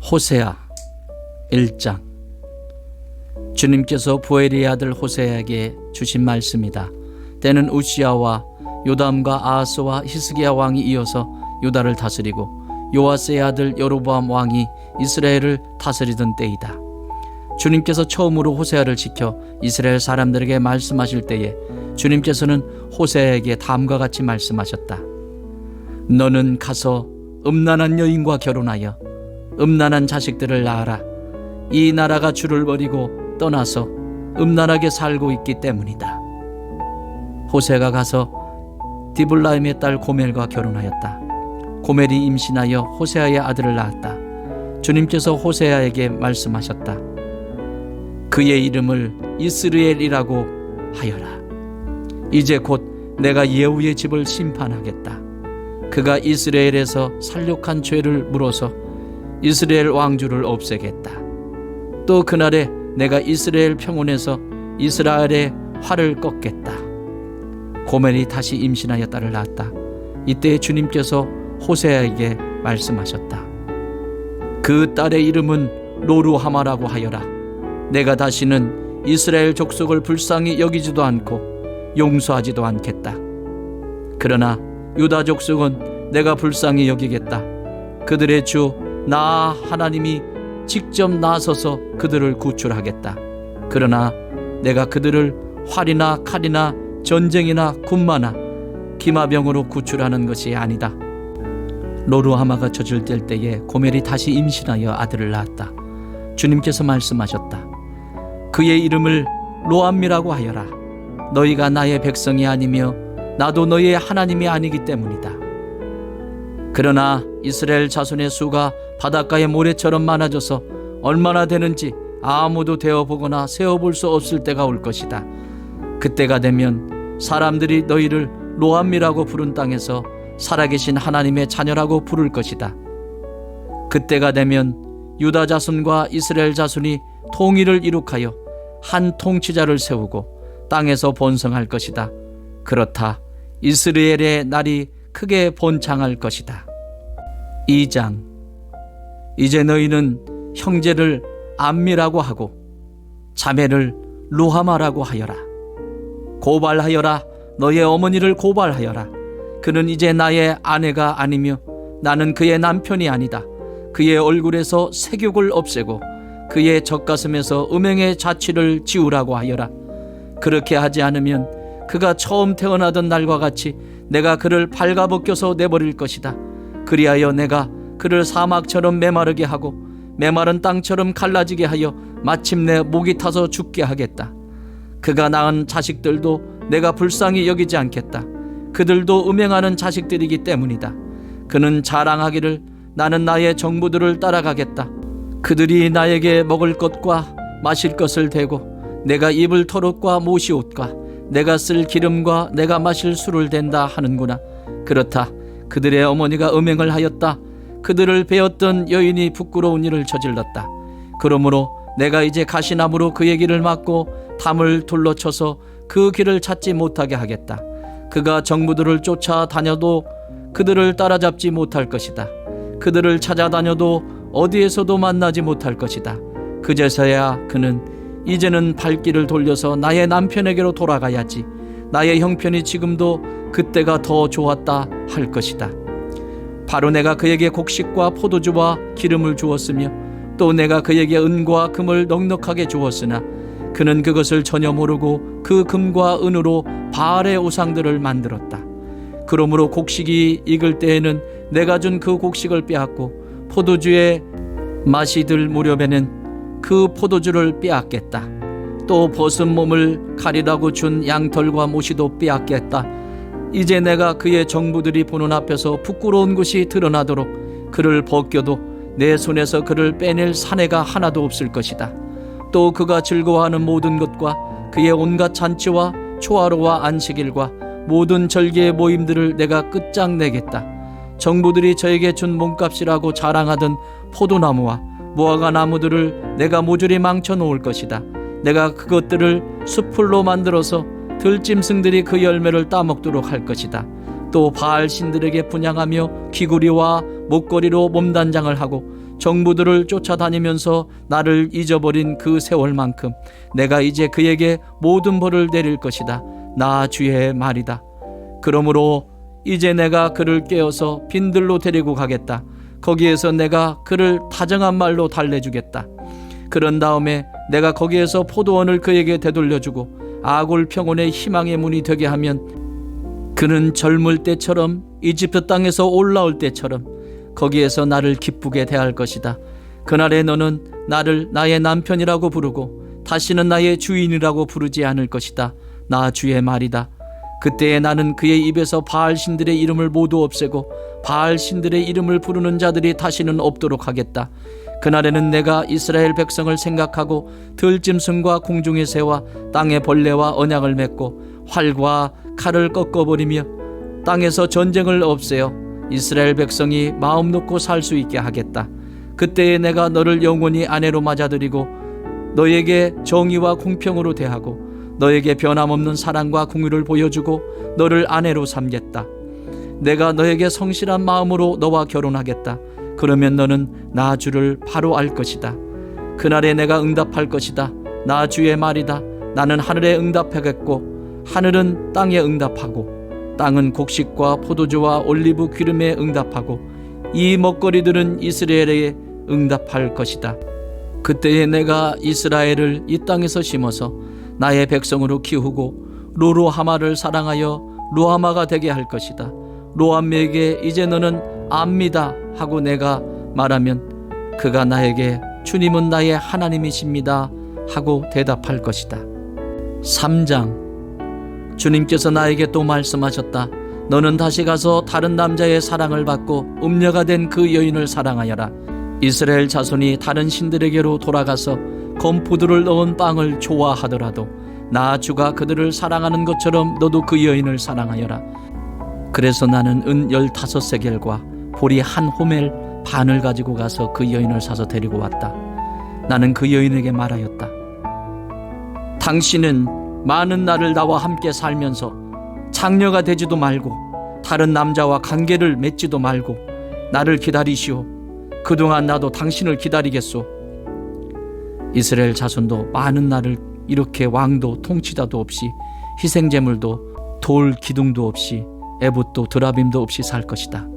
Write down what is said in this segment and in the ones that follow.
호세아 1장. 주님께서 부엘의 아들 호세아에게 주신 말씀이다. 때는 우시야와 요담과 아하스와 히스기야 왕이 이어서 유다를 다스리고 요아스의 아들 여로보암 왕이 이스라엘을 다스리던 때이다. 주님께서 처음으로 호세아를 지켜 이스라엘 사람들에게 말씀하실 때에 주님께서는 호세아에게 다음과 같이 말씀하셨다. 너는 가서 음란한 여인과 결혼하여 음란한 자식들을 낳아라. 이 나라가 주를 버리고 떠나서 음란하게 살고 있기 때문이다. 호세아가 가서 디블라임의 딸 고멜과 결혼하였다. 고멜이 임신하여 호세아의 아들을 낳았다. 주님께서 호세아에게 말씀하셨다. 그의 이름을 이스르엘이라고 하여라. 이제 곧 내가 예후의 집을 심판하겠다. 그가 이스라엘에서 살육한 죄를 물어서 이스라엘 왕주를 없애겠다. 또 그날에 내가 이스라엘 평원에서 이스라엘의 활을 꺾겠다. 고멜이 다시 임신하여 딸을 낳았다. 이때 주님께서 호세아에게 말씀하셨다. 그 딸의 이름은 로루하마라고 하여라. 내가 다시는 이스라엘 족속을 불쌍히 여기지도 않고 용서하지도 않겠다. 그러나 유다 족속은 내가 불쌍히 여기겠다. 그들의 주 나 하나님이 직접 나서서 그들을 구출하겠다. 그러나 내가 그들을 활이나 칼이나 전쟁이나 군마나 기마병으로 구출하는 것이 아니다. 로루하마가 저질될 때에 고멜이 다시 임신하여 아들을 낳았다. 주님께서 말씀하셨다. 그의 이름을 로암미라고 하여라. 너희가 나의 백성이 아니며 나도 너희의 하나님이 아니기 때문이다. 그러나 이스라엘 자손의 수가 바닷가의 모래처럼 많아져서 얼마나 되는지 아무도 되어보거나 세어볼 수 없을 때가 올 것이다. 그때가 되면 사람들이 너희를 로암미라고 부른 땅에서 살아계신 하나님의 자녀라고 부를 것이다. 그때가 되면 유다 자손과 이스라엘 자손이 통일을 이룩하여 한 통치자를 세우고 땅에서 번성할 것이다. 그렇다. 이스라엘의 날이 크게 번창할 것이다. 2장. 이제 너희는 형제를 암미라고 하고 자매를 루하마라고 하여라. 고발하여라. 너의 어머니를 고발하여라. 그는 이제 나의 아내가 아니며 나는 그의 남편이 아니다. 그의 얼굴에서 색욕을 없애고 그의 젖가슴에서 음행의 자취를 지우라고 하여라. 그렇게 하지 않으면 그가 처음 태어나던 날과 같이 내가 그를 발가벗겨서 내버릴 것이다. 그리하여 내가 그를 사막처럼 메마르게 하고 메마른 땅처럼 갈라지게 하여 마침내 목이 타서 죽게 하겠다. 그가 낳은 자식들도 내가 불쌍히 여기지 않겠다. 그들도 음행하는 자식들이기 때문이다. 그는 자랑하기를 나는 나의 정부들을 따라가겠다. 그들이 나에게 먹을 것과 마실 것을 대고 내가 입을 털옷과 모시옷과 내가 쓸 기름과 내가 마실 술을 댄다 하는구나. 그렇다. 그들의 어머니가 음행을 하였다. 그들을 베었던 여인이 부끄러운 일을 저질렀다. 그러므로 내가 이제 가시나무로 그의 길을 막고 담을 돌로 쳐서 그 길을 찾지 못하게 하겠다. 그가 정부들을 쫓아다녀도 그들을 따라잡지 못할 것이다. 그들을 찾아다녀도 어디에서도 만나지 못할 것이다. 그제서야 그는 이제는 발길을 돌려서 나의 남편에게로 돌아가야지. 나의 형편이 지금도 그때가 더 좋았다 할 것이다. 바로 내가 그에게 곡식과 포도주와 기름을 주었으며 또 내가 그에게 은과 금을 넉넉하게 주었으나 그는 그것을 전혀 모르고 그 금과 은으로 바알의 우상들을 만들었다. 그러므로 곡식이 익을 때에는 내가 준 그 곡식을 빼앗고 포도주의 맛이 들 무렵에는 그 포도주를 빼앗겠다. 또 벗은 몸을 가리라고 준 양털과 모시도 빼앗겠다. 이제 내가 그의 정부들이 보는 앞에서 부끄러운 것이 드러나도록 그를 벗겨도 내 손에서 그를 빼낼 사내가 하나도 없을 것이다. 또 그가 즐거워하는 모든 것과 그의 온갖 잔치와 초하루와 안식일과 모든 절기의 모임들을 내가 끝장내겠다. 정부들이 저에게 준 몸값이라고 자랑하던 포도나무와 무화과 나무들을 내가 모조리 망쳐 놓을 것이다. 내가 그것들을 수풀로 만들어서 들짐승들이 그 열매를 따먹도록 할 것이다. 또 바알 신들에게 분향하며 귀구리와 목걸이로 몸단장을 하고 정부들을 쫓아다니면서 나를 잊어버린 그 세월만큼 내가 이제 그에게 모든 벌을 내릴 것이다. 나 주의 말이다. 그러므로 이제 내가 그를 깨어서 빈들로 데리고 가겠다. 거기에서 내가 그를 다정한 말로 달래주겠다. 그런 다음에 내가 거기에서 포도원을 그에게 되돌려주고 아골 평원의 희망의 문이 되게 하면 그는 젊을 때처럼 이집트 땅에서 올라올 때처럼 거기에서 나를 기쁘게 대할 것이다. 그날에 너는 나를 나의 남편이라고 부르고 다시는 나의 주인이라고 부르지 않을 것이다. 나 주의 말이다. 그때에 나는 그의 입에서 바알 신들의 이름을 모두 없애고 바알 신들의 이름을 부르는 자들이 다시는 없도록 하겠다. 그날에는 내가 이스라엘 백성을 생각하고 들짐승과 공중의 새와 땅의 벌레와 언약을 맺고 활과 칼을 꺾어버리며 땅에서 전쟁을 없애어 이스라엘 백성이 마음 놓고 살 수 있게 하겠다. 그때에 내가 너를 영원히 아내로 맞아들이고 너에게 정의와 공평으로 대하고 너에게 변함없는 사랑과 공의를 보여주고 너를 아내로 삼겠다. 내가 너에게 성실한 마음으로 너와 결혼하겠다. 그러면 너는 나 주를 바로 알 것이다. 그날에 내가 응답할 것이다. 나 주의 말이다. 나는 하늘에 응답하겠고 하늘은 땅에 응답하고 땅은 곡식과 포도주와 올리브 기름에 응답하고 이 먹거리들은 이스라엘에 응답할 것이다. 그때에 내가 이스라엘을 이 땅에서 심어서 나의 백성으로 키우고 로루하마를 사랑하여 루하마가 되게 할 것이다. 로암에게 이제 너는 압니다 하고 내가 말하면 그가 나에게 주님은 나의 하나님이십니다 하고 대답할 것이다. 3장. 주님께서 나에게 또 말씀하셨다. 너는 다시 가서 다른 남자의 사랑을 받고 음녀가 된 그 여인을 사랑하여라. 이스라엘 자손이 다른 신들에게로 돌아가서 검포도를 넣은 빵을 좋아하더라도 나 주가 그들을 사랑하는 것처럼 너도 그 여인을 사랑하여라. 그래서 나는 은 15세겔과 보리 한 호멜 반을 가지고 가서 그 여인을 사서 데리고 왔다. 나는 그 여인에게 말하였다. 당신은 많은 날을 나와 함께 살면서 장녀가 되지도 말고 다른 남자와 관계를 맺지도 말고 나를 기다리시오. 그동안 나도 당신을 기다리겠소. 이스라엘 자손도 많은 날을 이렇게 왕도 통치자도 없이 희생제물도 돌 기둥도 없이 에봇도 드라빔도 없이 살 것이다.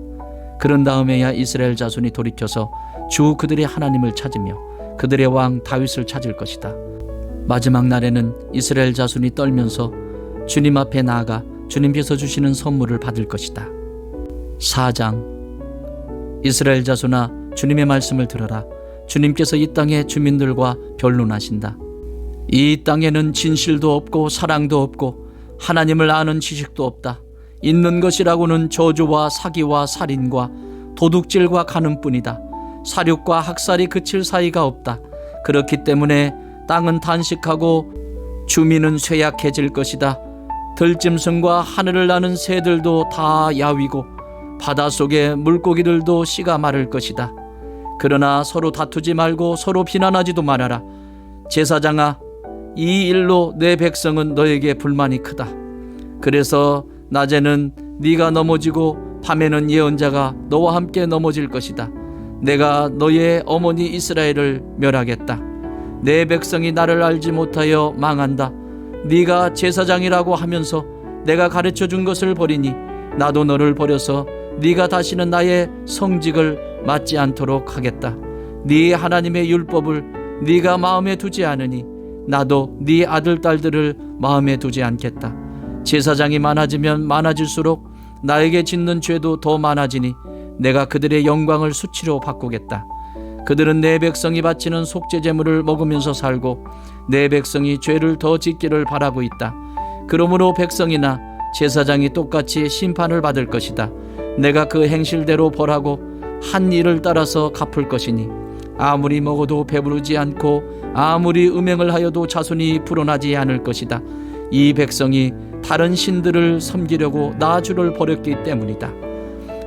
그런 다음에야 이스라엘 자손이 돌이켜서 주 그들의 하나님을 찾으며 그들의 왕 다윗을 찾을 것이다. 마지막 날에는 이스라엘 자손이 떨면서 주님 앞에 나아가 주님께서 주시는 선물을 받을 것이다. 4장. 이스라엘 자손아, 주님의 말씀을 들어라. 주님께서 이 땅의 주민들과 변론하신다. 이 땅에는 진실도 없고 사랑도 없고 하나님을 아는 지식도 없다. 있는 것이라고는 저주와 사기와 살인과 도둑질과 간음뿐이다. 사륙과 학살이 그칠 사이가 없다. 그렇기 때문에 땅은 단식하고 주민은 쇠약해질 것이다. 들짐승과 하늘을 나는 새들도 다 야위고 바닷속의 물고기들도 씨가 마를 것이다. 그러나 서로 다투지 말고 서로 비난하지도 말아라. 제사장아, 이 일로 내 백성은 너에게 불만이 크다. 그래서 낮에는 네가 넘어지고 밤에는 예언자가 너와 함께 넘어질 것이다. 내가 너의 어머니 이스라엘을 멸하겠다. 내 백성이 나를 알지 못하여 망한다. 네가 제사장이라고 하면서 내가 가르쳐준 것을 버리니 나도 너를 버려서 네가 다시는 나의 성직을 맡지 않도록 하겠다. 네 하나님의 율법을 네가 마음에 두지 않으니 나도 네 아들 딸들을 마음에 두지 않겠다. 제사장이 많아지면 많아질수록 나에게 짓는 죄도 더 많아지니 내가 그들의 영광을 수치로 바꾸겠다. 그들은 내 백성이 바치는 속죄 제물을 먹으면서 살고 내 백성이 죄를 더 짓기를 바라고 있다. 그러므로 백성이나 제사장이 똑같이 심판을 받을 것이다. 내가 그 행실대로 벌하고 한 일을 따라서 갚을 것이니 아무리 먹어도 배부르지 않고 아무리 음행을 하여도 자손이 불어나지 않을 것이다. 이 백성이 다른 신들을 섬기려고 나 주를 버렸기 때문이다.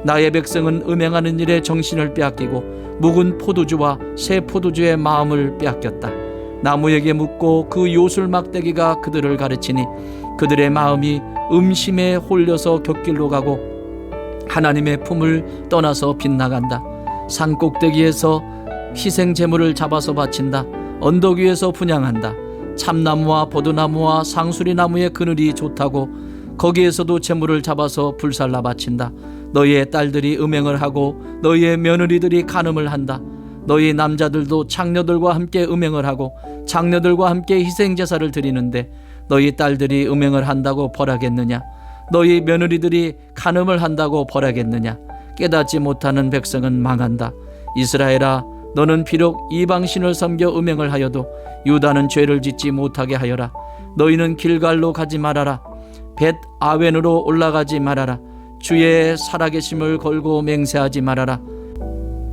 나의 백성은 음행하는 일에 정신을 빼앗기고 묵은 포도주와 새 포도주의 마음을 빼앗겼다. 나무에게 묻고 그 요술 막대기가 그들을 가르치니 그들의 마음이 음심에 홀려서 곁길로 가고 하나님의 품을 떠나서 빗나간다. 산 꼭대기에서 희생 제물을 잡아서 바친다. 언덕 위에서 분향한다. 참나무와 포도나무와 상수리나무의 그늘이 좋다고 거기에서도 제물을 잡아서 불살라 바친다. 너희의 딸들이 음행을 하고 너희의 며느리들이 간음을 한다. 너희 남자들도 장녀들과 함께 음행을 하고 장녀들과 함께 희생제사를 드리는데 너희 딸들이 음행을 한다고 벌하겠느냐? 너희 며느리들이 간음을 한다고 벌하겠느냐? 깨닫지 못하는 백성은 망한다. 이스라엘아, 너는 비록 이방신을 섬겨 음행을 하여도 유다는 죄를 짓지 못하게 하여라. 너희는 길갈로 가지 말아라. 벳 아웬으로 올라가지 말아라. 주의 살아계심을 걸고 맹세하지 말아라.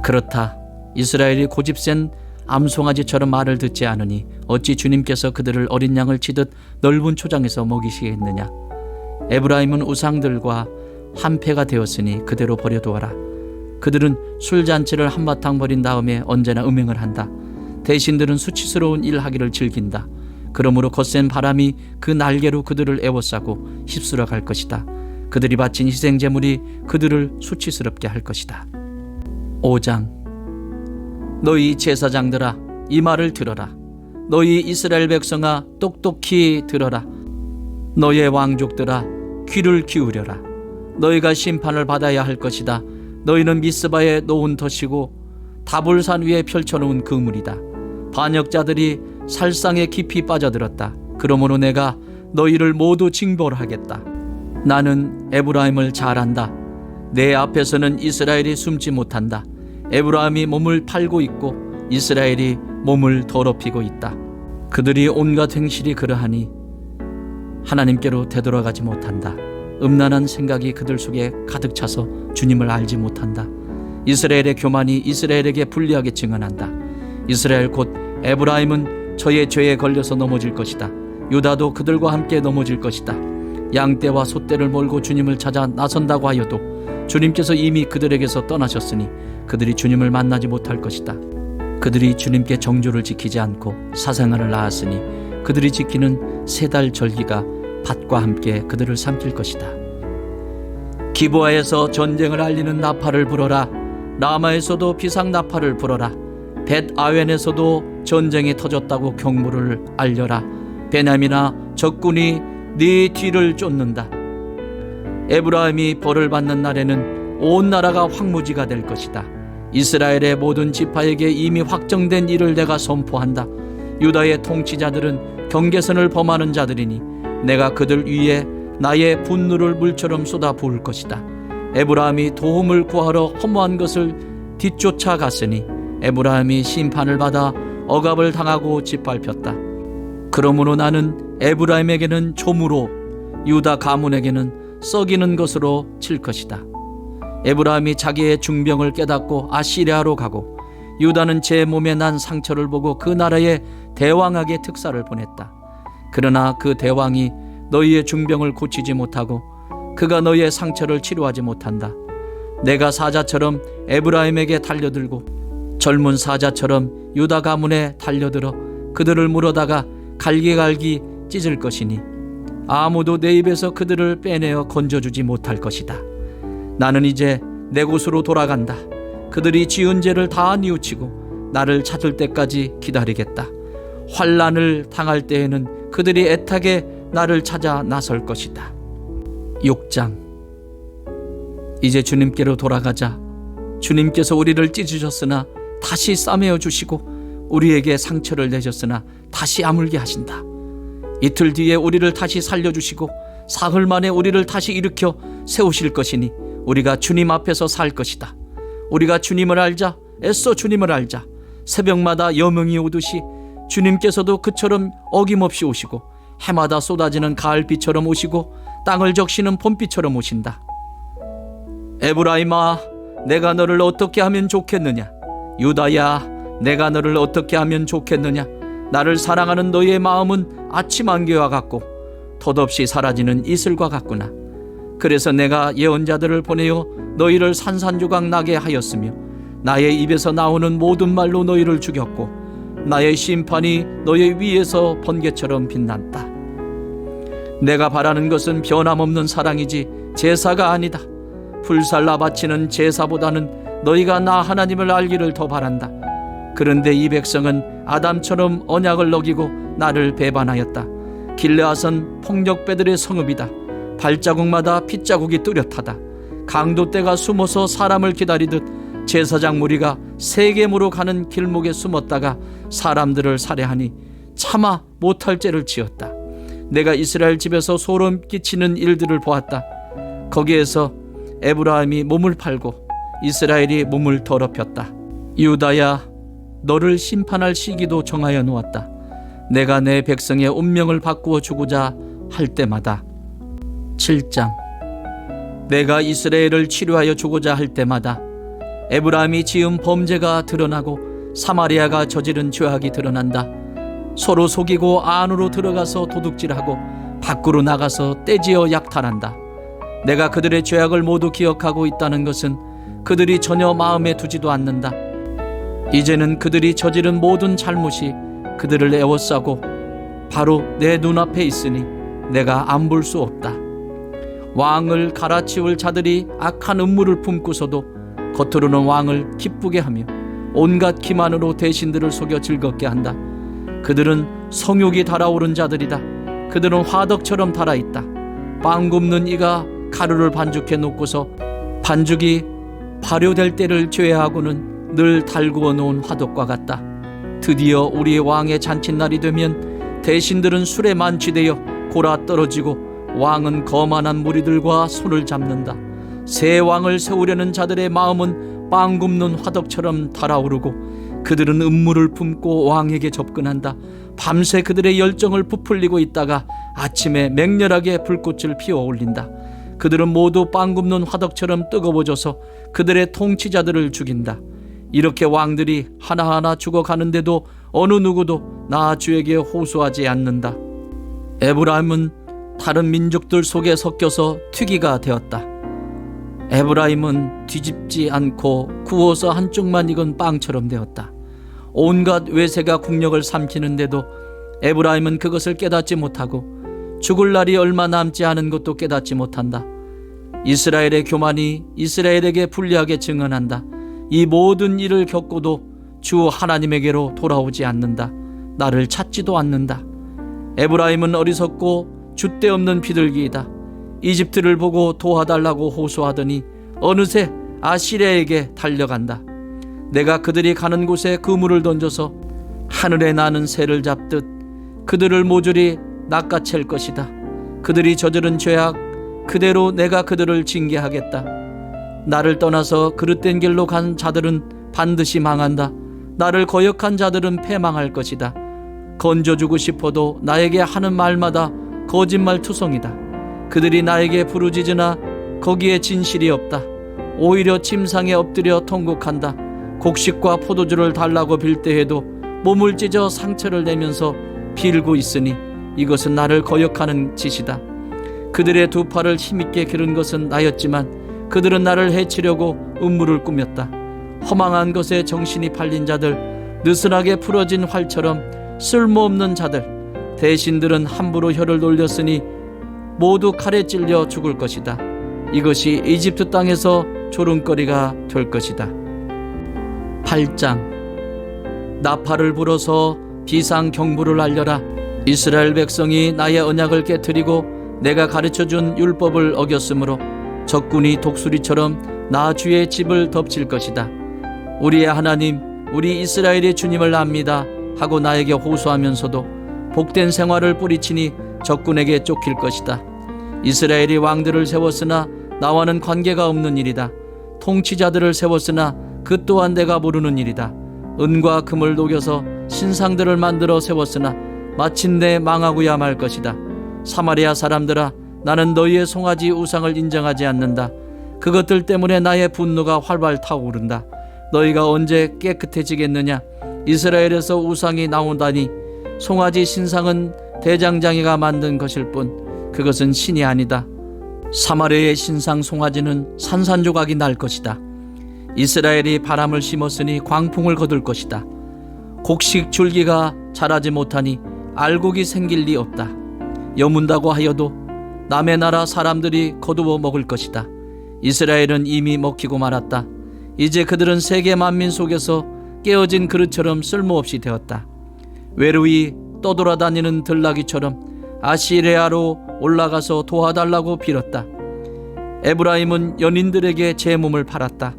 그렇다. 이스라엘이 고집센 암송아지처럼 말을 듣지 않으니 어찌 주님께서 그들을 어린 양을 치듯 넓은 초장에서 먹이시겠느냐. 에브라임은 우상들과 한패가 되었으니 그대로 버려두어라. 그들은 술잔치를 한바탕 벌인 다음에 언제나 음행을 한다. 대신들은 수치스러운 일하기를 즐긴다. 그러므로 거센 바람이 그 날개로 그들을 에워싸고 휩쓸어 갈 것이다. 그들이 바친 희생제물이 그들을 수치스럽게 할 것이다. 5장. 너희 제사장들아, 이 말을 들어라. 너희 이스라엘 백성아, 똑똑히 들어라. 너희의 왕족들아, 귀를 기울여라. 너희가 심판을 받아야 할 것이다. 너희는 미스바에 놓은 덫이고 다볼산 위에 펼쳐놓은 그물이다. 반역자들이 살상에 깊이 빠져들었다. 그러므로 내가 너희를 모두 징벌하겠다. 나는 에브라임을 잘 안다. 내 앞에서는 이스라엘이 숨지 못한다. 에브라임이 몸을 팔고 있고 이스라엘이 몸을 더럽히고 있다. 그들이 온갖 행실이 그러하니 하나님께로 되돌아가지 못한다. 음란한 생각이 그들 속에 가득 차서 주님을 알지 못한다. 이스라엘의 교만이 이스라엘에게 불리하게 증언한다. 이스라엘 곧 에브라임은 저의 죄에 걸려서 넘어질 것이다. 유다도 그들과 함께 넘어질 것이다. 양떼와 소떼를 몰고 주님을 찾아 나선다고 하여도 주님께서 이미 그들에게서 떠나셨으니 그들이 주님을 만나지 못할 것이다. 그들이 주님께 정조를 지키지 않고 사생활을 낳았으니 그들이 지키는 세 달 절기가 밭과 함께 그들을 삼킬 것이다. 기브아에서 전쟁을 알리는 나팔을 불어라. 라마에서도 비상 나팔을 불어라. 벳 아웬에서도 전쟁이 터졌다고 경보를 알려라. 베냐민아, 적군이 네 뒤를 쫓는다. 에브라임이 벌을 받는 날에는 온 나라가 황무지가 될 것이다. 이스라엘의 모든 지파에게 이미 확정된 일을 내가 선포한다. 유다의 통치자들은 경계선을 범하는 자들이니 내가 그들 위에 나의 분노를 물처럼 쏟아 부을 것이다. 에브라임이 도움을 구하러 허무한 것을 뒤쫓아 갔으니 에브라임이 심판을 받아 억압을 당하고 짓밟혔다. 그러므로 나는 에브라임에게는 조무로 유다 가문에게는 썩이는 것으로 칠 것이다. 에브라임이 자기의 중병을 깨닫고 아시리아로 가고 유다는 제 몸에 난 상처를 보고 그 나라에 대왕에게 특사를 보냈다. 그러나 그 대왕이 너희의 중병을 고치지 못하고 그가 너희의 상처를 치료하지 못한다. 내가 사자처럼 에브라임에게 달려들고 젊은 사자처럼 유다 가문에 달려들어 그들을 물어다가 갈기갈기 찢을 것이니 아무도 내 입에서 그들을 빼내어 건져주지 못할 것이다. 나는 이제 내 곳으로 돌아간다. 그들이 지은 죄를 다 뉘우치고 나를 찾을 때까지 기다리겠다. 환난을 당할 때에는 그들이 애타게 나를 찾아 나설 것이다. 6장. 이제 주님께로 돌아가자. 주님께서 우리를 찢으셨으나 다시 싸매어 주시고 우리에게 상처를 내셨으나 다시 아물게 하신다. 이틀 뒤에 우리를 다시 살려주시고 사흘 만에 우리를 다시 일으켜 세우실 것이니 우리가 주님 앞에서 살 것이다. 우리가 주님을 알자. 애써 주님을 알자. 새벽마다 여명이 오듯이 주님께서도 그처럼 어김없이 오시고 해마다 쏟아지는 가을비처럼 오시고 땅을 적시는 봄비처럼 오신다. 에브라임아, 내가 너를 어떻게 하면 좋겠느냐? 유다야, 내가 너를 어떻게 하면 좋겠느냐? 나를 사랑하는 너희의 마음은 아침 안개와 같고 덧없이 사라지는 이슬과 같구나. 그래서 내가 예언자들을 보내어 너희를 산산조각 나게 하였으며 나의 입에서 나오는 모든 말로 너희를 죽였고 나의 심판이 너희 위에서 번개처럼 빛났다. 내가 바라는 것은 변함없는 사랑이지 제사가 아니다. 불살라 바치는 제사보다는 너희가 나 하나님을 알기를 더 바란다. 그런데 이 백성은 아담처럼 언약을 어기고 나를 배반하였다. 길르앗은 폭력배들의 성읍이다. 발자국마다 핏자국이 뚜렷하다. 강도떼가 숨어서 사람을 기다리듯 제사장 무리가 세겜으로 가는 길목에 숨었다가 사람들을 살해하니 차마 못할 죄를 지었다. 내가 이스라엘 집에서 소름 끼치는 일들을 보았다. 거기에서 에브라임이 몸을 팔고 이스라엘이 몸을 더럽혔다. 유다야, 너를 심판할 시기도 정하여 놓았다. 내가 내 백성의 운명을 바꾸어 주고자 할 때마다. 7장. 내가 이스라엘을 치료하여 주고자 할 때마다 에브라임이 지은 범죄가 드러나고 사마리아가 저지른 죄악이 드러난다. 서로 속이고 안으로 들어가서 도둑질하고 밖으로 나가서 떼지어 약탈한다. 내가 그들의 죄악을 모두 기억하고 있다는 것은 그들이 전혀 마음에 두지도 않는다. 이제는 그들이 저지른 모든 잘못이 그들을 에워싸고 바로 내 눈앞에 있으니 내가 안 볼 수 없다. 왕을 갈아치울 자들이 악한 음모를 품고서도 겉으로는 왕을 기쁘게 하며 온갖 기만으로 대신들을 속여 즐겁게 한다. 그들은 성욕이 달아오른 자들이다. 그들은 화덕처럼 달아있다. 빵 굽는 이가 가루를 반죽해 놓고서 반죽이 발효될 때를 제외하고는 늘 달구어 놓은 화덕과 같다. 드디어 우리 왕의 잔칫날이 되면 대신들은 술에 만취되어 골아 떨어지고 왕은 거만한 무리들과 손을 잡는다. 새 왕을 세우려는 자들의 마음은 빵 굽는 화덕처럼 달아오르고 그들은 음모를 품고 왕에게 접근한다. 밤새 그들의 열정을 부풀리고 있다가 아침에 맹렬하게 불꽃을 피워 올린다. 그들은 모두 빵 굽는 화덕처럼 뜨거워져서 그들의 통치자들을 죽인다. 이렇게 왕들이 하나하나 죽어가는데도 어느 누구도 나 주에게 호소하지 않는다. 에브라임은 다른 민족들 속에 섞여서 튀기가 되었다. 에브라임은 뒤집지 않고 구워서 한쪽만 익은 빵처럼 되었다. 온갖 외세가 국력을 삼키는데도 에브라임은 그것을 깨닫지 못하고 죽을 날이 얼마 남지 않은 것도 깨닫지 못한다. 이스라엘의 교만이 이스라엘에게 불리하게 증언한다. 이 모든 일을 겪고도 주 하나님에게로 돌아오지 않는다. 나를 찾지도 않는다. 에브라임은 어리석고 줏대없는 비둘기이다. 이집트를 보고 도와달라고 호소하더니 어느새 아시리아에게 달려간다. 내가 그들이 가는 곳에 그물을 던져서 하늘에 나는 새를 잡듯 그들을 모조리 낚아챌 것이다. 그들이 저지른 죄악 그대로 내가 그들을 징계하겠다. 나를 떠나서 그릇된 길로 간 자들은 반드시 망한다. 나를 거역한 자들은 패망할 것이다. 건져주고 싶어도 나에게 하는 말마다 거짓말투성이다. 그들이 나에게 부르짖으나 거기에 진실이 없다. 오히려 침상에 엎드려 통곡한다. 곡식과 포도주를 달라고 빌 때에도 몸을 찢어 상처를 내면서 빌고 있으니 이것은 나를 거역하는 짓이다. 그들의 두 팔을 힘있게 기른 것은 나였지만 그들은 나를 해치려고 음모를 꾸몄다. 허망한 것에 정신이 팔린 자들, 느슨하게 풀어진 활처럼 쓸모없는 자들, 대신들은 함부로 혀를 놀렸으니 모두 칼에 찔려 죽을 것이다. 이것이 이집트 땅에서 조롱거리가 될 것이다. 8장. 나팔을 불어서 비상경보를 알려라. 이스라엘 백성이 나의 언약을 깨트리고 내가 가르쳐준 율법을 어겼으므로 적군이 독수리처럼 나 주의 집을 덮칠 것이다. 우리의 하나님, 우리 이스라엘의 주님을 압니다 하고 나에게 호소하면서도 복된 생활을 뿌리치니 적군에게 쫓길 것이다. 이스라엘이 왕들을 세웠으나 나와는 관계가 없는 일이다. 통치자들을 세웠으나 그 또한 내가 모르는 일이다. 은과 금을 녹여서 신상들을 만들어 세웠으나 마침내 망하고야 말 것이다. 사마리아 사람들아, 나는 너희의 송아지 우상을 인정하지 않는다. 그것들 때문에 나의 분노가 활발 타오른다. 너희가 언제 깨끗해지겠느냐? 이스라엘에서 우상이 나온다니 송아지 신상은 대장장이가 만든 것일 뿐 그것은 신이 아니다. 사마리아의 신상 송아지는 산산조각이 날 것이다. 이스라엘이 바람을 심었으니 광풍을 거둘 것이다. 곡식 줄기가 자라지 못하니 알곡이 생길 리 없다. 여문다고 하여도 남의 나라 사람들이 거두어 먹을 것이다. 이스라엘은 이미 먹히고 말았다. 이제 그들은 세계 만민 속에서 깨어진 그릇처럼 쓸모없이 되었다. 외로이 떠돌아다니는 들나귀처럼 아시레아로 올라가서 도와달라고 빌었다. 에브라임은 연인들에게 제 몸을 팔았다.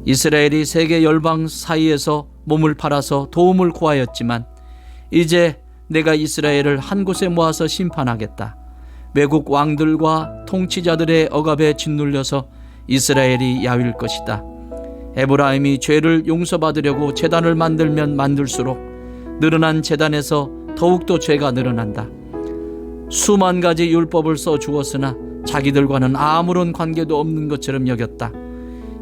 이스라엘이 세계 열방 사이에서 몸을 팔아서 도움을 구하였지만 이제 내가 이스라엘을 한 곳에 모아서 심판하겠다. 외국 왕들과 통치자들의 억압에 짓눌려서 이스라엘이 야위를 것이다. 에브라임이 죄를 용서받으려고 제단을 만들면 만들수록 늘어난 제단에서 더욱더 죄가 늘어난다. 수만 가지 율법을 써주었으나 자기들과는 아무런 관계도 없는 것처럼 여겼다.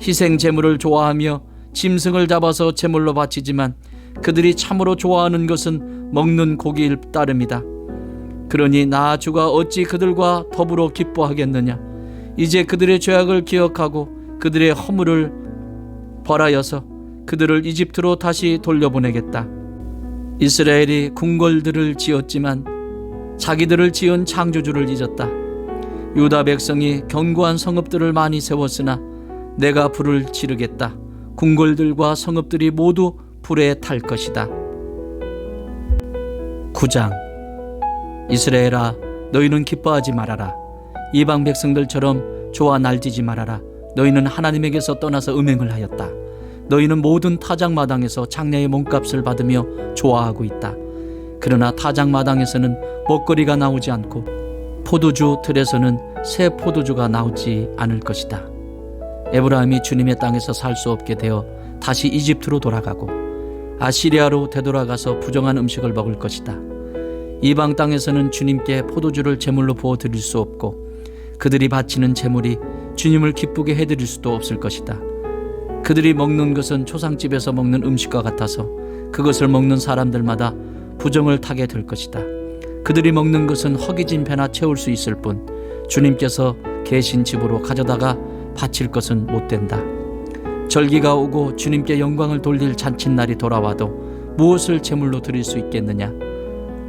희생 제물을 좋아하며 짐승을 잡아서 제물로 바치지만 그들이 참으로 좋아하는 것은 먹는 고기일 따름이다. 그러니 나 주가 어찌 그들과 더불어 기뻐하겠느냐. 이제 그들의 죄악을 기억하고 그들의 허물을 벌하여서 그들을 이집트로 다시 돌려보내겠다. 이스라엘이 궁궐들을 지었지만 자기들을 지은 창조주를 잊었다. 유다 백성이 견고한 성읍들을 많이 세웠으나 내가 불을 지르겠다. 궁궐들과 성읍들이 모두 불에 탈 것이다. 9장. 이스라엘아, 너희는 기뻐하지 말아라. 이방 백성들처럼 좋아 날뛰지 말아라. 너희는 하나님에게서 떠나서 음행을 하였다. 너희는 모든 타작마당에서 장래의 몸값을 받으며 좋아하고 있다. 그러나 타작마당에서는 먹거리가 나오지 않고 포도주 틀에서는 새 포도주가 나오지 않을 것이다. 에브라임이 주님의 땅에서 살 수 없게 되어 다시 이집트로 돌아가고 아시리아로 되돌아가서 부정한 음식을 먹을 것이다. 이방 땅에서는 주님께 포도주를 제물로 부어드릴 수 없고 그들이 바치는 제물이 주님을 기쁘게 해드릴 수도 없을 것이다. 그들이 먹는 것은 초상집에서 먹는 음식과 같아서 그것을 먹는 사람들마다 부정을 타게 될 것이다. 그들이 먹는 것은 허기진 배나 채울 수 있을 뿐 주님께서 계신 집으로 가져다가 바칠 것은 못 된다. 절기가 오고 주님께 영광을 돌릴 잔칫날이 돌아와도 무엇을 제물로 드릴 수 있겠느냐.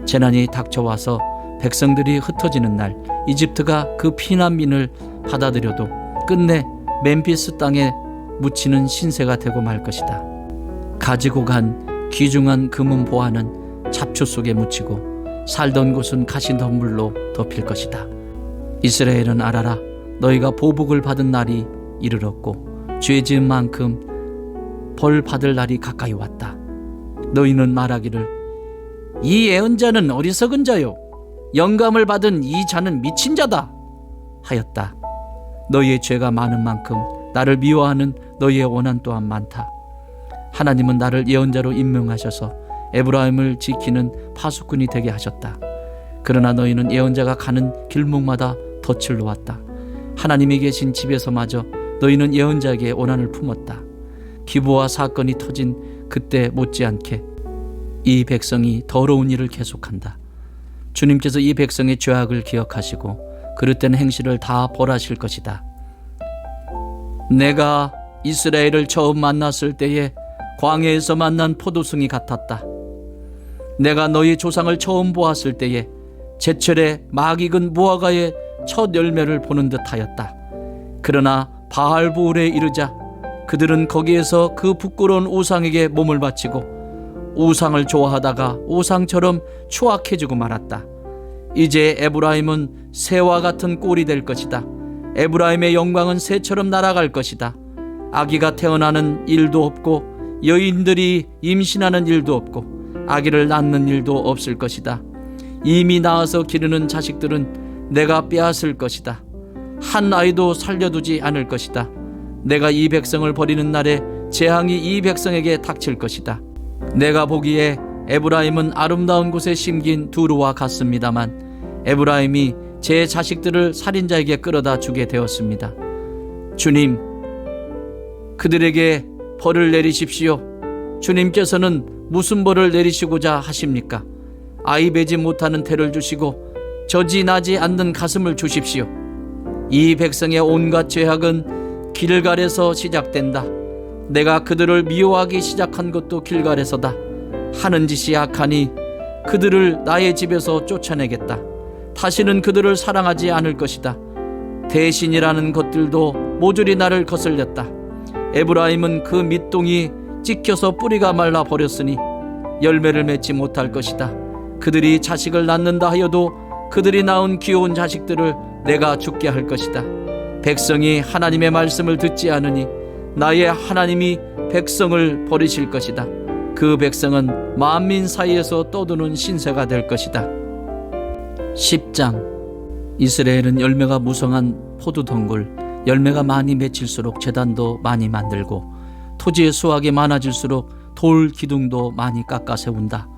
재난이 닥쳐와서 백성들이 흩어지는 날 이집트가 그 피난민을 받아들여도 끝내 멤피스 땅에 묻히는 신세가 되고 말 것이다. 가지고 간 귀중한 금은 보화는 잡초 속에 묻히고 살던 곳은 가시덤불로 덮일 것이다. 이스라엘은 알아라. 너희가 보복을 받은 날이 이르렀고 죄 지은 만큼 벌 받을 날이 가까이 왔다. 너희는 말하기를 이 예언자는 어리석은 자요 영감을 받은 이 자는 미친 자다 하였다. 너희의 죄가 많은 만큼 나를 미워하는 너희의 원한 또한 많다. 하나님은 나를 예언자로 임명하셔서 에브라임을 지키는 파수꾼이 되게 하셨다. 그러나 너희는 예언자가 가는 길목마다 덫을 놓았다. 하나님이 계신 집에서마저 너희는 예언자에게 원한을 품었다. 기부와 사건이 터진 그때 못지않게 이 백성이 더러운 일을 계속한다. 주님께서 이 백성의 죄악을 기억하시고 그릇된 행실을 다 벌하실 것이다. 내가 이스라엘을 처음 만났을 때에 광야에서 만난 포도송이 같았다. 내가 너희 조상을 처음 보았을 때에 제철에 막 익은 무화과의 첫 열매를 보는 듯하였다. 그러나 바알부울에 이르자 그들은 거기에서 그 부끄러운 우상에게 몸을 바치고 우상을 좋아하다가 우상처럼 추악해지고 말았다. 이제 에브라임은 새와 같은 꼴이 될 것이다. 에브라임의 영광은 새처럼 날아갈 것이다. 아기가 태어나는 일도 없고 여인들이 임신하는 일도 없고 아기를 낳는 일도 없을 것이다. 이미 낳아서 기르는 자식들은 내가 빼앗을 것이다. 한 아이도 살려두지 않을 것이다. 내가 이 백성을 버리는 날에 재앙이 이 백성에게 닥칠 것이다. 내가 보기에 에브라임은 아름다운 곳에 심긴 두루와 같습니다만 에브라임이 제 자식들을 살인자에게 끌어다 주게 되었습니다. 주님, 그들에게 벌을 내리십시오. 주님께서는 무슨 벌을 내리시고자 하십니까? 아이 배지 못하는 태를 주시고 저지 나지 않는 가슴을 주십시오. 이 백성의 온갖 죄악은 길갈에서 시작된다. 내가 그들을 미워하기 시작한 것도 길갈에서다. 하는 짓이 악하니 그들을 나의 집에서 쫓아내겠다. 다시는 그들을 사랑하지 않을 것이다. 대신이라는 것들도 모조리 나를 거슬렸다. 에브라임은 그 밑동이 찍혀서 뿌리가 말라 버렸으니 열매를 맺지 못할 것이다. 그들이 자식을 낳는다 하여도 그들이 낳은 귀여운 자식들을 내가 죽게 할 것이다. 백성이 하나님의 말씀을 듣지 않으니 나의 하나님이 백성을 버리실 것이다. 그 백성은 만민 사이에서 떠도는 신세가 될 것이다. 10장. 이스라엘은 열매가 무성한 포도덩굴, 열매가 많이 맺힐수록 제단도 많이 만들고 토지의 수확이 많아질수록 돌 기둥도 많이 깎아 세운다.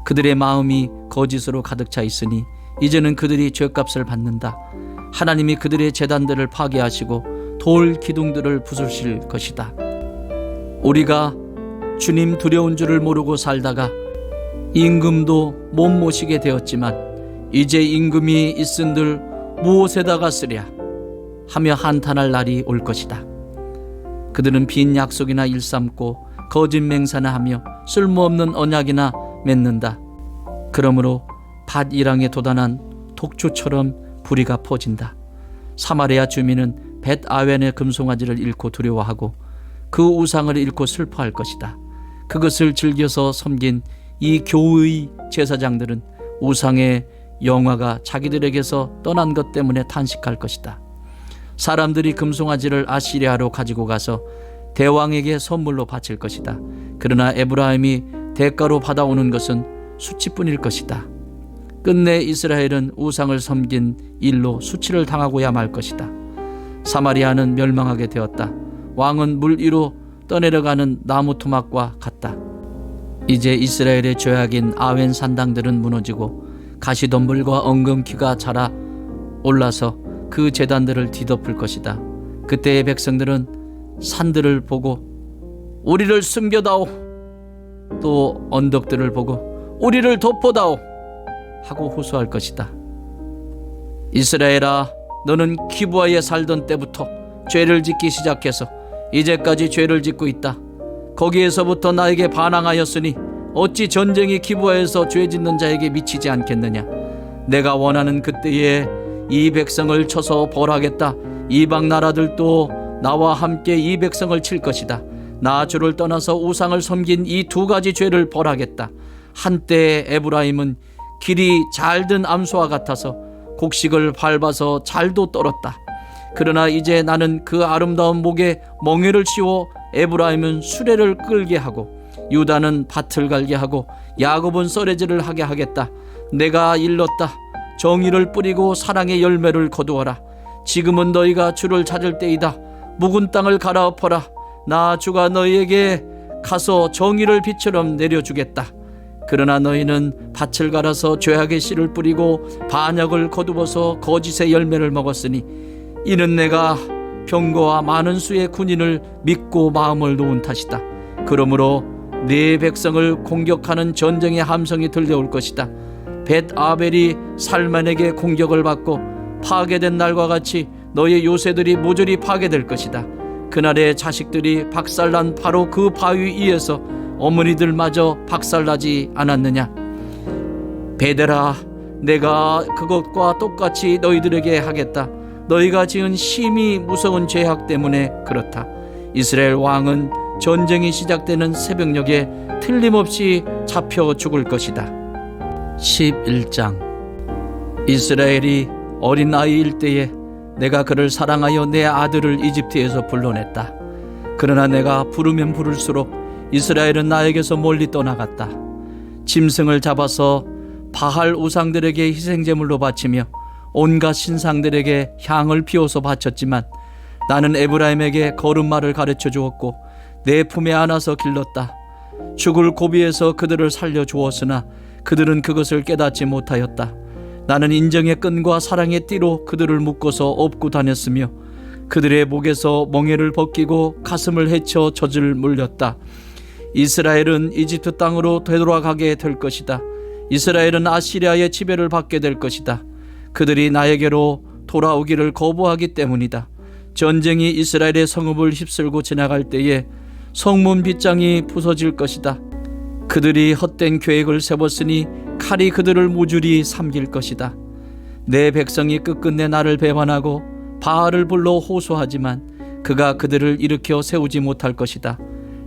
그들의 마음이 거짓으로 가득 차 있으니 이제는 그들이 죗값을 받는다. 하나님이 그들의 제단들을 파괴하시고 돌 기둥들을 부수실 것이다. 우리가 주님 두려운 줄을 모르고 살다가 임금도 못 모시게 되었지만 이제 임금이 있은들 무엇에다가 쓰랴 하며 한탄할 날이 올 것이다. 그들은 빈 약속이나 일삼고 거짓 맹세나 하며 쓸모없는 언약이나 맺는다. 그러므로 밭이랑에 돋아난 독초처럼 불의가 퍼진다. 사마리아 주민은 벳 아웬의 금송아지를 잃고 두려워하고 그 우상을 잃고 슬퍼할 것이다. 그것을 즐겨서 섬긴 이 교의 제사장들은 우상의 영화가 자기들에게서 떠난 것 때문에 탄식할 것이다. 사람들이 금송아지를 아시리아로 가지고 가서 대왕에게 선물로 바칠 것이다. 그러나 에브라임이 대가로 받아오는 것은 수치뿐일 것이다. 끝내 이스라엘은 우상을 섬긴 일로 수치를 당하고야 말 것이다. 사마리아는 멸망하게 되었다. 왕은 물 위로 떠내려가는 나무 토막과 같다. 이제 이스라엘의 죄악인 아웬 산당들은 무너지고 가시덤불과 엉겅퀴가 자라 올라서 그 제단들을 뒤덮을 것이다. 그때의 백성들은 산들을 보고 우리를 숨겨다오, 또 언덕들을 보고 우리를 덮어다오 하고 호소할 것이다. 이스라엘아, 너는 기브아에 살던 때부터 죄를 짓기 시작해서 이제까지 죄를 짓고 있다. 거기에서부터 나에게 반항하였으니 어찌 전쟁이 기브아에서 죄 짓는 자에게 미치지 않겠느냐. 내가 원하는 그때에 이 백성을 쳐서 벌하겠다. 이방 나라들도 나와 함께 이 백성을 칠 것이다. 나 주를 떠나서 우상을 섬긴 이 두 가지 죄를 벌하겠다. 한때 에브라임은 길이 잘든 암소와 같아서 곡식을 밟아서 잘도 떨었다. 그러나 이제 나는 그 아름다운 목에 멍에를 씌워 에브라임은 수레를 끌게 하고 유다는 밭을 갈게 하고 야곱은 썰매질을 하게 하겠다. 내가 일렀다. 정의를 뿌리고 사랑의 열매를 거두어라. 지금은 너희가 주를 찾을 때이다. 묵은 땅을 갈아엎어라. 나 주가 너희에게 가서 정의를 빛처럼 내려주겠다. 그러나 너희는 밭을 갈아서 죄악의 씨를 뿌리고 반역을 거두어서 거짓의 열매를 먹었으니 이는 내가 병거와 많은 수의 군인을 믿고 마음을 놓은 탓이다. 그러므로 네 백성을 공격하는 전쟁의 함성이 들려올 것이다. 벳 아벨이 살만에게 공격을 받고 파괴된 날과 같이 너의 요새들이 모조리 파괴될 것이다. 그날의 자식들이 박살난 바로 그 바위 위에서 어머니들마저 박살나지 않았느냐. 베델아, 내가 그것과 똑같이 너희들에게 하겠다. 너희가 지은 심히 무서운 죄악 때문에 그렇다. 이스라엘 왕은 전쟁이 시작되는 새벽녘에 틀림없이 잡혀 죽을 것이다. 11장. 이스라엘이 어린 아이일 때에 내가 그를 사랑하여 내 아들을 이집트에서 불러냈다. 그러나 내가 부르면 부를수록 이스라엘은 나에게서 멀리 떠나갔다. 짐승을 잡아서 바할 우상들에게 희생제물로 바치며 온갖 신상들에게 향을 피워서 바쳤지만 나는 에브라임에게 걸음마를 가르쳐 주었고 내 품에 안아서 길렀다. 죽을 고비에서 그들을 살려주었으나 그들은 그것을 깨닫지 못하였다. 나는 인정의 끈과 사랑의 띠로 그들을 묶어서 업고 다녔으며 그들의 목에서 멍에를 벗기고 가슴을 헤쳐 젖을 물렸다. 이스라엘은 이집트 땅으로 되돌아가게 될 것이다. 이스라엘은 아시리아의 지배를 받게 될 것이다. 그들이 나에게로 돌아오기를 거부하기 때문이다. 전쟁이 이스라엘의 성읍을 휩쓸고 지나갈 때에 성문 빗장이 부서질 것이다. 그들이 헛된 계획을 세웠으니 칼이 그들을 무주리 삼킬 것이다. 내 백성이 끝끝내 나를 배반하고 바알을 불러 호소하지만 그가 그들을 일으켜 세우지 못할 것이다.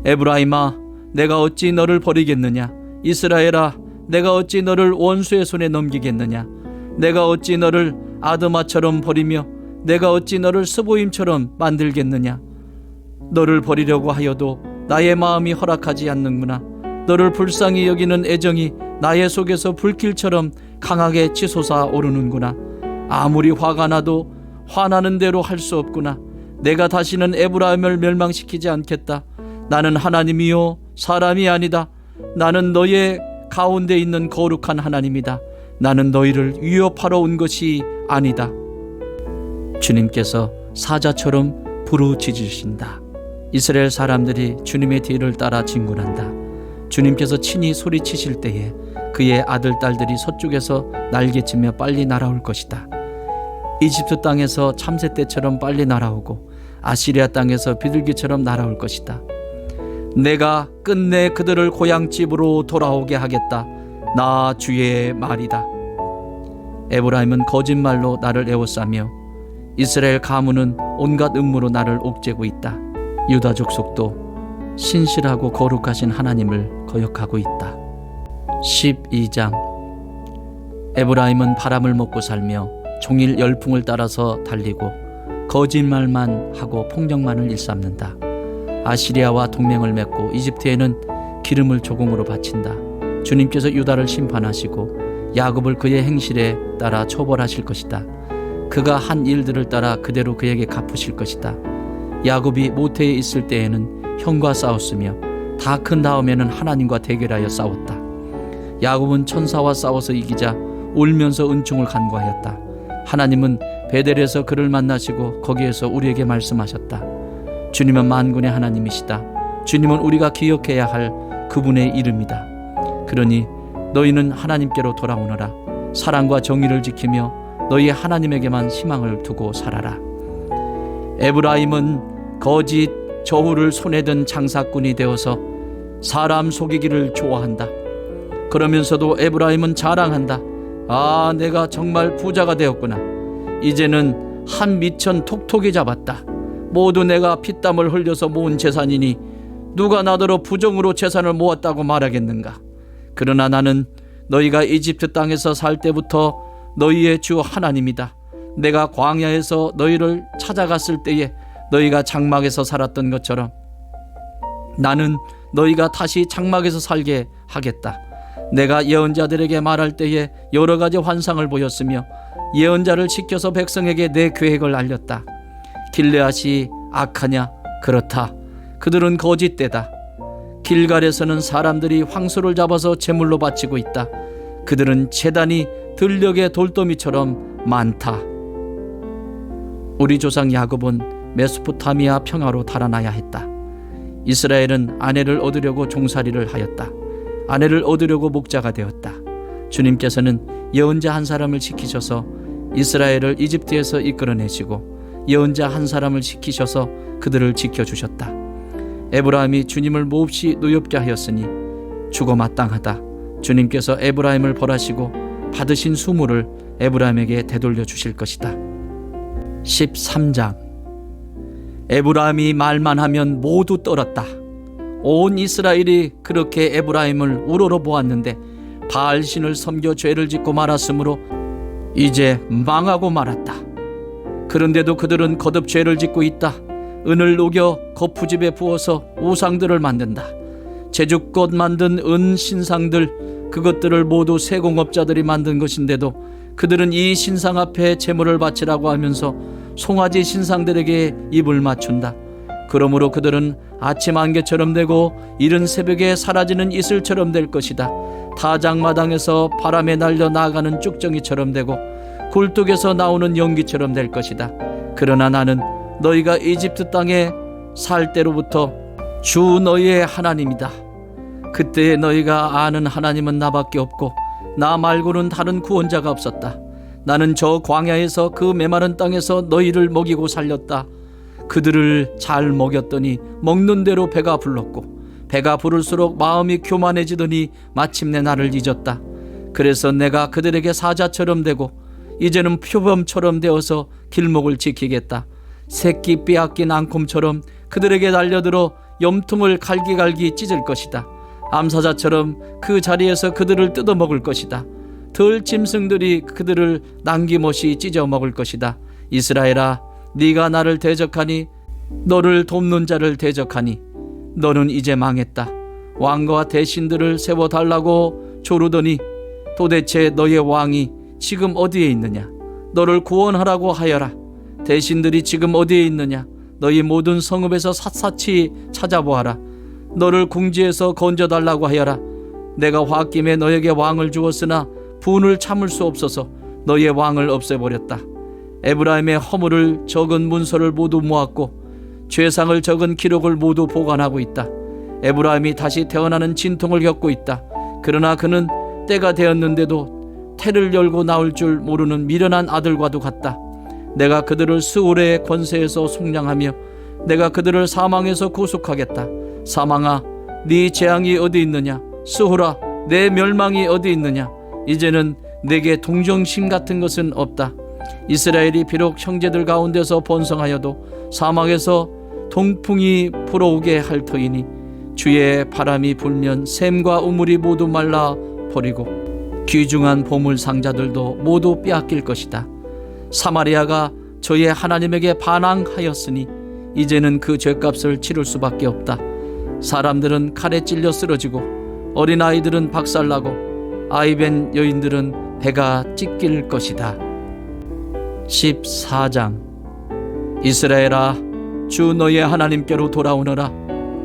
에브라임아, 내가 어찌 너를 버리겠느냐? 이스라엘아, 내가 어찌 너를 원수의 손에 넘기겠느냐? 내가 어찌 너를 아드마처럼 버리며 내가 어찌 너를 스보임처럼 만들겠느냐? 너를 버리려고 하여도 나의 마음이 허락하지 않는구나. 너를 불쌍히 여기는 애정이 나의 속에서 불길처럼 강하게 치솟아 오르는구나. 아무리 화가 나도 화나는 대로 할 수 없구나. 내가 다시는 에브라임을 멸망시키지 않겠다. 나는 하나님이요 사람이 아니다. 나는 너의 가운데 있는 거룩한 하나님이다. 나는 너희를 위협하러 온 것이 아니다. 주님께서 사자처럼 부르짖으신다. 이스라엘 사람들이 주님의 뒤를 따라 진군한다. 주님께서 친히 소리치실 때에 그의 아들, 딸들이 서쪽에서 날개치며 빨리 날아올 것이다. 이집트 땅에서 참새떼처럼 빨리 날아오고 아시리아 땅에서 비둘기처럼 날아올 것이다. 내가 끝내 그들을 고향집으로 돌아오게 하겠다. 나 주의 말이다. 에브라임은 거짓말로 나를 에워싸며 이스라엘 가문은 온갖 음모로 나를 옥죄고 있다. 유다 족속도 신실하고 거룩하신 하나님을 거역하고 있다. 12장. 에브라임은 바람을 먹고 살며 종일 열풍을 따라서 달리고 거짓말만 하고 폭력만을 일삼는다. 아시리아와 동맹을 맺고 이집트에는 기름을 조공으로 바친다. 주님께서 유다를 심판하시고 야곱을 그의 행실에 따라 처벌하실 것이다. 그가 한 일들을 따라 그대로 그에게 갚으실 것이다. 야곱이 모태에 있을 때에는 형과 싸웠으며 다 큰 다음에는 하나님과 대결하여 싸웠다. 야곱은 천사와 싸워서 이기자 울면서 은총을 간구하였다. 하나님은 베델에서 그를 만나시고 거기에서 우리에게 말씀하셨다. 주님은 만군의 하나님이시다. 주님은 우리가 기억해야 할 그분의 이름이다. 그러니 너희는 하나님께로 돌아오너라. 사랑과 정의를 지키며 너희 하나님에게만 희망을 두고 살아라. 에브라임은 거짓 저울을 손에 든 장사꾼이 되어서 사람 속이기를 좋아한다. 그러면서도 에브라임은 자랑한다. 아, 내가 정말 부자가 되었구나. 이제는 한 미천 톡톡이 잡았다. 모두 내가 피땀을 흘려서 모은 재산이니 누가 나더러 부정으로 재산을 모았다고 말하겠는가. 그러나 나는 너희가 이집트 땅에서 살 때부터 너희의 주 하나님이다. 내가 광야에서 너희를 찾아갔을 때에 너희가 장막에서 살았던 것처럼 나는 너희가 다시 장막에서 살게 하겠다. 내가 예언자들에게 말할 때에 여러 가지 환상을 보였으며 예언자를 시켜서 백성에게 내 계획을 알렸다. 길르앗이 악하냐? 그렇다. 그들은 거짓되다. 길갈에서는 사람들이 황소를 잡아서 제물로 바치고 있다. 그들은 제단이 들녘의 돌더미처럼 많다. 우리 조상 야곱은 메소포타미아 평화로 달아나야 했다. 이스라엘은 아내를 얻으려고 종살이를 하였다. 아내를 얻으려고 목자가 되었다. 주님께서는 예언자 한 사람을 시키셔서 이스라엘을 이집트에서 이끌어내시고 예언자 한 사람을 시키셔서 그들을 지켜주셨다. 에브라임이 주님을 몹시 노엽게 하였으니 죽어 마땅하다. 주님께서 에브라임을 벌하시고 받으신 수모를 에브라임에게 되돌려 주실 것이다. 13장. 에브라임이 말만 하면 모두 떨었다. 온 이스라엘이 그렇게 에브라임을 우러러 보았는데 바알신을 섬겨 죄를 짓고 말았으므로 이제 망하고 말았다. 그런데도 그들은 거듭 죄를 짓고 있다. 은을 녹여 거푸집에 부어서 우상들을 만든다. 제주껏 만든 은 신상들, 그것들을 모두 세공업자들이 만든 것인데도 그들은 이 신상 앞에 제물을 바치라고 하면서 송아지 신상들에게 입을 맞춘다. 그러므로 그들은 아침 안개처럼 되고 이른 새벽에 사라지는 이슬처럼 될 것이다. 타작마당에서 바람에 날려 나가는 쭉정이처럼 되고 굴뚝에서 나오는 연기처럼 될 것이다. 그러나 나는 너희가 이집트 땅에 살 때로부터 주 너희의 하나님이다. 그때 너희가 아는 하나님은 나밖에 없고 나 말고는 다른 구원자가 없었다. 나는 저 광야에서 그 메마른 땅에서 너희를 먹이고 살렸다. 그들을 잘 먹였더니 먹는 대로 배가 불렀고 배가 부를수록 마음이 교만해지더니 마침내 나를 잊었다. 그래서 내가 그들에게 사자처럼 되고 이제는 표범처럼 되어서 길목을 지키겠다. 새끼 빼앗긴 앙콤처럼 그들에게 달려들어 염통을 갈기갈기 찢을 것이다. 암사자처럼 그 자리에서 그들을 뜯어먹을 것이다. 덜 짐승들이 그들을 남김없이 찢어먹을 것이다. 이스라엘아, 네가 나를 대적하니, 너를 돕는 자를 대적하니 너는 이제 망했다. 왕과 대신들을 세워달라고 조르더니 도대체 너의 왕이 지금 어디에 있느냐? 너를 구원하라고 하여라. 대신들이 지금 어디에 있느냐? 너희 모든 성읍에서 샅샅이 찾아보아라. 너를 궁지에서 건져달라고 하여라. 내가 홧김에 너에게 왕을 주었으나 분을 참을 수 없어서 너의 왕을 없애버렸다. 에브라임의 허물을 적은 문서를 모두 모았고 죄상을 적은 기록을 모두 보관하고 있다. 에브라임이 다시 태어나는 진통을 겪고 있다. 그러나 그는 때가 되었는데도 태를 열고 나올 줄 모르는 미련한 아들과도 같다. 내가 그들을 스올의 권세에서 속량하며 내가 그들을 사망에서 구속하겠다. 사망아, 네 재앙이 어디 있느냐? 스올아, 내 멸망이 어디 있느냐? 이제는 내게 동정심 같은 것은 없다. 이스라엘이 비록 형제들 가운데서 번성하여도 사막에서 동풍이 불어오게 할 터이니 주의 바람이 불면 샘과 우물이 모두 말라 버리고 귀중한 보물 상자들도 모두 빼앗길 것이다. 사마리아가 저의 하나님에게 반항하였으니 이제는 그 죄값을 치를 수밖에 없다. 사람들은 칼에 찔려 쓰러지고 어린아이들은 박살나고 아이벤 여인들은 배가 찢길 것이다. 14장. 이스라엘아, 주 너의 하나님께로 돌아오너라.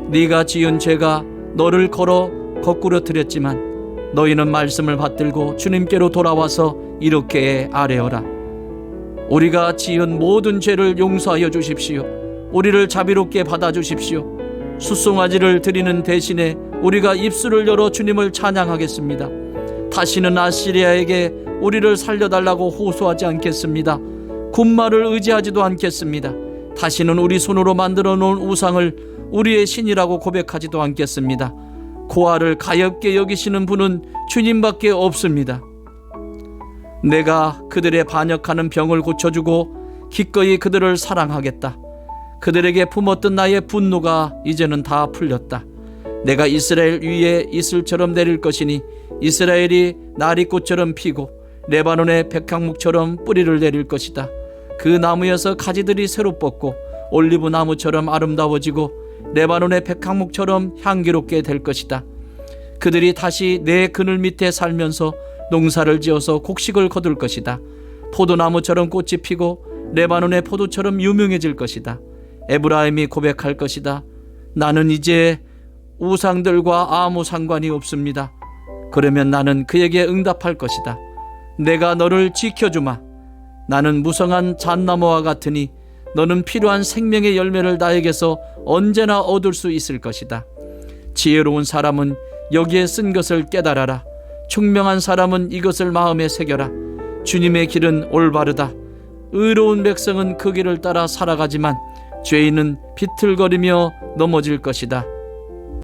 네가 지은 죄가 너를 거꾸러뜨렸지만 너희는 말씀을 받들고 주님께로 돌아와서 이렇게 아뢰어라. 우리가 지은 모든 죄를 용서하여 주십시오. 우리를 자비롭게 받아주십시오. 숫송아지를 드리는 대신에 우리가 입술을 열어 주님을 찬양하겠습니다. 다시는 아시리아에게 우리를 살려달라고 호소하지 않겠습니다. 군마를 의지하지도 않겠습니다. 다시는 우리 손으로 만들어 놓은 우상을 우리의 신이라고 고백하지도 않겠습니다. 고아를 가엾게 여기시는 분은 주님밖에 없습니다. 내가 그들의 반역하는 병을 고쳐주고 기꺼이 그들을 사랑하겠다. 그들에게 품었던 나의 분노가 이제는 다 풀렸다. 내가 이스라엘 위에 이슬처럼 내릴 것이니 이스라엘이 나리꽃처럼 피고 레바논의 백향목처럼 뿌리를 내릴 것이다. 그 나무에서 가지들이 새로 뻗고 올리브 나무처럼 아름다워지고 레바논의 백향목처럼 향기롭게 될 것이다. 그들이 다시 내 그늘 밑에 살면서 농사를 지어서 곡식을 거둘 것이다. 포도나무처럼 꽃이 피고 레바논의 포도처럼 유명해질 것이다. 에브라임이 고백할 것이다. 나는 이제 우상들과 아무 상관이 없습니다. 그러면 나는 그에게 응답할 것이다. 내가 너를 지켜주마. 나는 무성한 잣나무와 같으니 너는 필요한 생명의 열매를 나에게서 언제나 얻을 수 있을 것이다. 지혜로운 사람은 여기에 쓴 것을 깨달아라. 총명한 사람은 이것을 마음에 새겨라. 주님의 길은 올바르다. 의로운 백성은 그 길을 따라 살아가지만 죄인은 비틀거리며 넘어질 것이다.